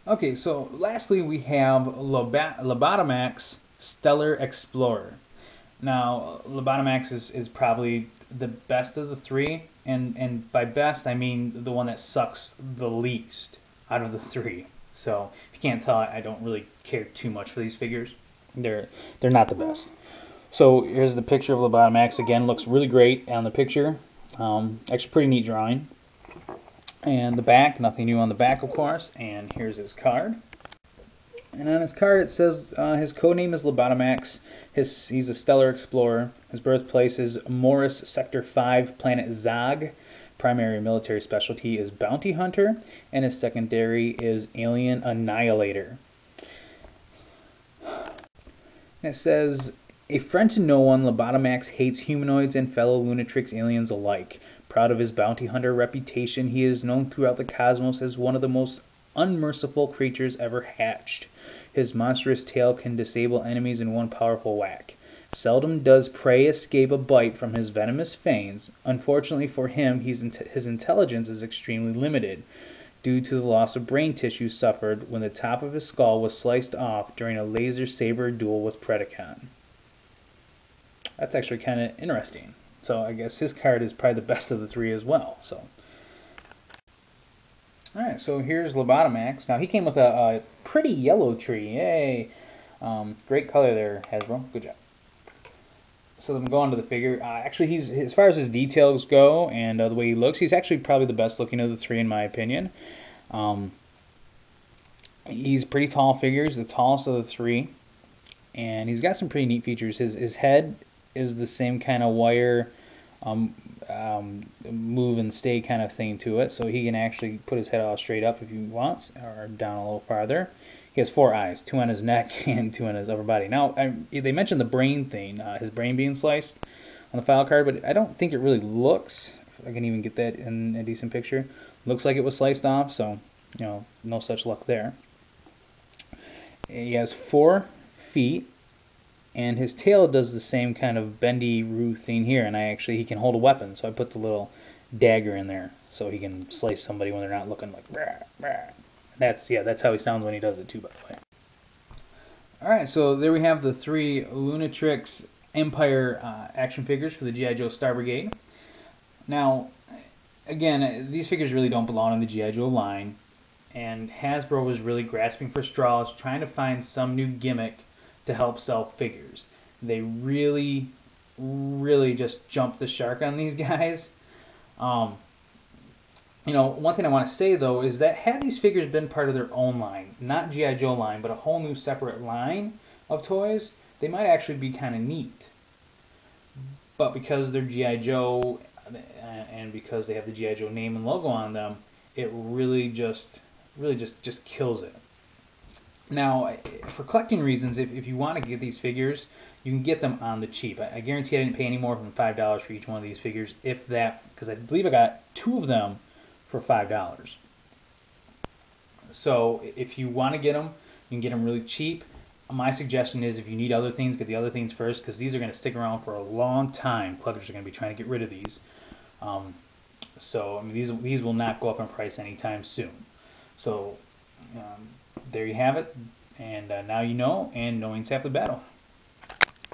Okay, so lastly we have Lobotomax Stellar Explorer. Now, Lobotomax is probably the best of the three, and by best I mean the one that sucks the least out of the three. So if you can't tell, I don't really care too much for these figures. They're not the best. So here's the picture of Lobotomax. Again, looks really great on the picture. Actually, pretty neat drawing. And the back, nothing new on the back, of course. And here's his card. And on his card it says his codename is Lobotomax. He's a stellar explorer. His birthplace is Morris Sector 5, planet Zog. Primary military specialty is bounty hunter, and his secondary is alien annihilator. And it says, a friend to no one, Lobotomax hates humanoids and fellow lunartix aliens alike. Proud of his bounty hunter reputation, he is known throughout the cosmos as one of the most unmerciful creatures ever hatched. His monstrous tail can disable enemies in one powerful whack. Seldom does prey escape a bite from his venomous fangs. Unfortunately for him, his intelligence is extremely limited, due to the loss of brain tissue suffered when the top of his skull was sliced off during a laser saber duel with Predacon. That's actually kind of interesting. So I guess his card is probably the best of the three as well. So, all right. So here's Lobotomax. Now he came with a pretty yellow tree. Yay! Great color there, Hasbro. Good job. So then we go on to the figure. Actually, he's, as far as his details go and the way he looks, he's actually probably the best looking of the three in my opinion. He's a pretty tall figure. He's the tallest of the three, and he's got some pretty neat features. His head is the same kind of wire move and stay kind of thing to it, so he can actually put his head all straight up if he wants, or down a little farther. He has 4 eyes, 2 on his neck and 2 on his upper body. Now, they mentioned the brain thing, his brain being sliced on the file card, but I don't think it really looks, if I can even get that in a decent picture, looks like it was sliced off, so, you know, no such luck there. He has 4 feet, and his tail does the same kind of bendy roo thing here, and he can hold a weapon, so I put the little dagger in there so he can slice somebody when they're not looking, like brah, brah. That's how he sounds when he does it too, by the way. Alright, so there we have the 3 Lunartix Empire action figures for the G.I. Joe Star Brigade. Now, again, these figures really don't belong in the G.I. Joe line, and Hasbro was really grasping for straws, trying to find some new gimmick to help sell figures. They really just jumped the shark on these guys. You know, one thing I want to say though is that had these figures been part of their own line, not G.I. Joe line, but a whole new separate line of toys, they might actually be kind of neat. But because they're G.I. Joe and because they have the G.I. Joe name and logo on them, it really just kills it. Now, for collecting reasons, if you want to get these figures, you can get them on the cheap. I guarantee I didn't pay any more than $5 for each one of these figures, if that, because I believe I got 2 of them for $5. So if you want to get them, you can get them really cheap. My suggestion is if you need other things, get the other things first, because these are going to stick around for a long time. Collectors are going to be trying to get rid of these. So I mean, these will not go up in price anytime soon. So there you have it, and now you know, and knowing's half the battle.